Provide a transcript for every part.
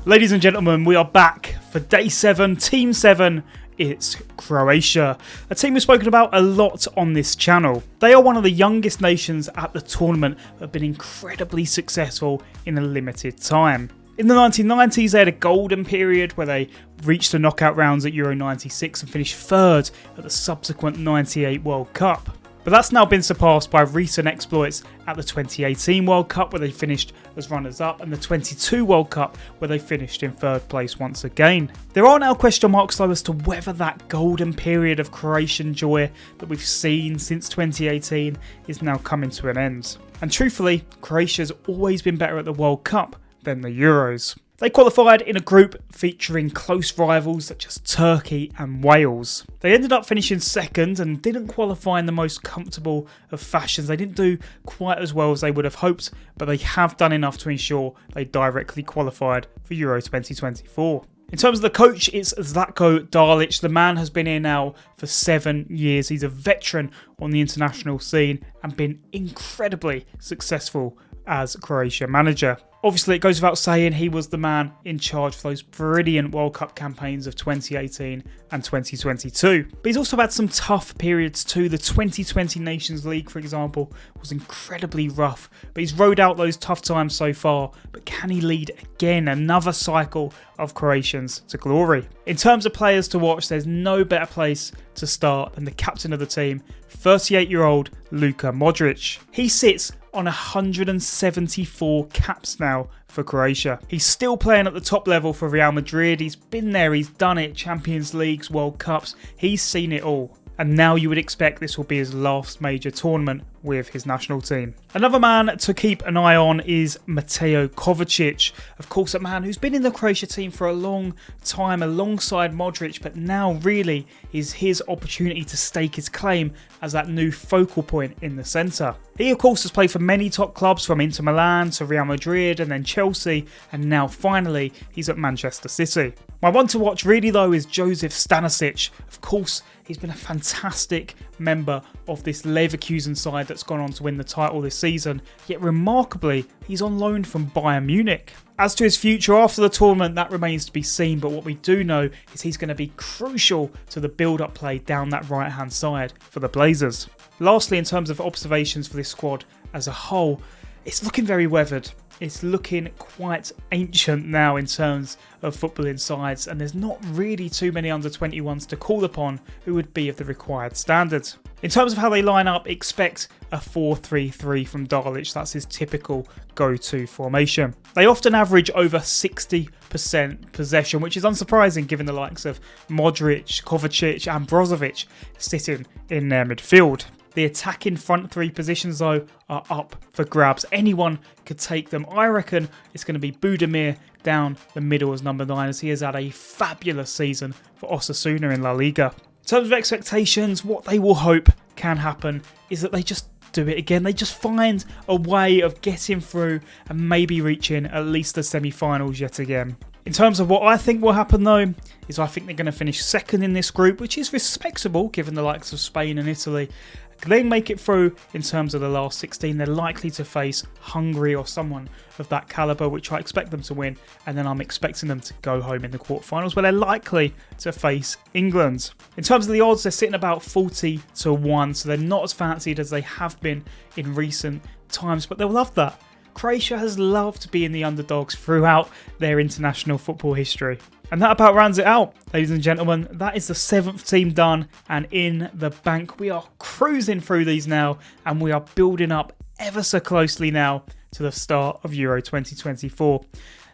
Ladies and gentlemen, we are back for day 7, team 7. It's Croatia, a team we've spoken about a lot on this channel. They are one of the youngest nations at the tournament but have been incredibly successful in a limited time. In the 1990s, they had a golden period where they reached the knockout rounds at Euro 96 and finished third at the subsequent 98 World Cup. But that's now been surpassed by recent exploits at the 2018 World Cup, where they finished as runners-up, and the 22 World Cup, where they finished in third place once again. There are now question marks though as to whether that golden period of Croatian joy that we've seen since 2018 is now coming to an end. And truthfully, Croatia's always been better at the World Cup than the Euros. They qualified in a group featuring close rivals such as Turkey and Wales. They ended up finishing second and didn't qualify in the most comfortable of fashions. They didn't do quite as well as they would have hoped, but they have done enough to ensure they directly qualified for Euro 2024. In terms of the coach, it's Zlatko Dalic. The man has been here now for 7 years. He's a veteran on the international scene and been incredibly successful as Croatia manager. Obviously, it goes without saying he was the man in charge for those brilliant World Cup campaigns of 2018 and 2022. But he's also had some tough periods too. The 2020 Nations League, for example, was incredibly rough. But he's rode out those tough times so far. But can he lead again another cycle of Croatians to glory? In terms of players to watch, there's no better place to start than the captain of the team, 38-year-old Luka Modric. He sits on 174 caps now for Croatia. He's still playing at the top level for Real Madrid. He's been there, he's done it, Champions Leagues, World Cups, he's seen it all. And now you would expect this will be his last major tournament with his national team. Another man to keep an eye on is Mateo Kovacic. Of course, a man who's been in the Croatia team for a long time alongside Modric, but now really is his opportunity to stake his claim as that new focal point in the centre. He, of course, has played for many top clubs from Inter Milan to Real Madrid and then Chelsea, and now finally he's at Manchester City. My one to watch really though is Joseph Stanisic. Of course, he's been a fantastic member of this Leverkusen side that's gone on to win the title this season, yet remarkably, he's on loan from Bayern Munich. As to his future after the tournament, that remains to be seen, but what we do know is he's going to be crucial to the build-up play down that right-hand side for the Blazers. Lastly, in terms of observations for this squad as a whole, it's looking very weathered. It's looking quite ancient now in terms of footballing sides, and there's not really too many under-21s to call upon who would be of the required standards. In terms of how they line up, expect a 4-3-3 from Dalic. That's his typical go-to formation. They often average over 60% possession, which is unsurprising given the likes of Modric, Kovacic and Brozovic sitting in their midfield. The attacking front three positions, though, are up for grabs. Anyone could take them. I reckon it's going to be Budimir down the middle as number 9, as he has had a fabulous season for Osasuna in La Liga. In terms of expectations, what they will hope can happen is that they just do it again. They just find a way of getting through and maybe reaching at least the semi-finals yet again. In terms of what I think will happen though, is I think they're going to finish second in this group, which is respectable given the likes of Spain and Italy. If they make it through in terms of the last 16, they're likely to face Hungary or someone of that calibre, which I expect them to win, and then I'm expecting them to go home in the quarterfinals where they're likely to face England. In terms of the odds, they're sitting about 40-1, so they're not as fancied as they have been in recent times, but they'll love that. Croatia has loved being the underdogs throughout their international football history. And that about rounds it out, ladies and gentlemen. That is the 7th team done and in the bank. We are cruising through these now, and we are building up ever so closely now to the start of Euro 2024.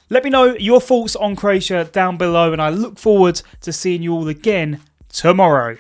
Let me know your thoughts on Croatia down below, and I look forward to seeing you all again tomorrow.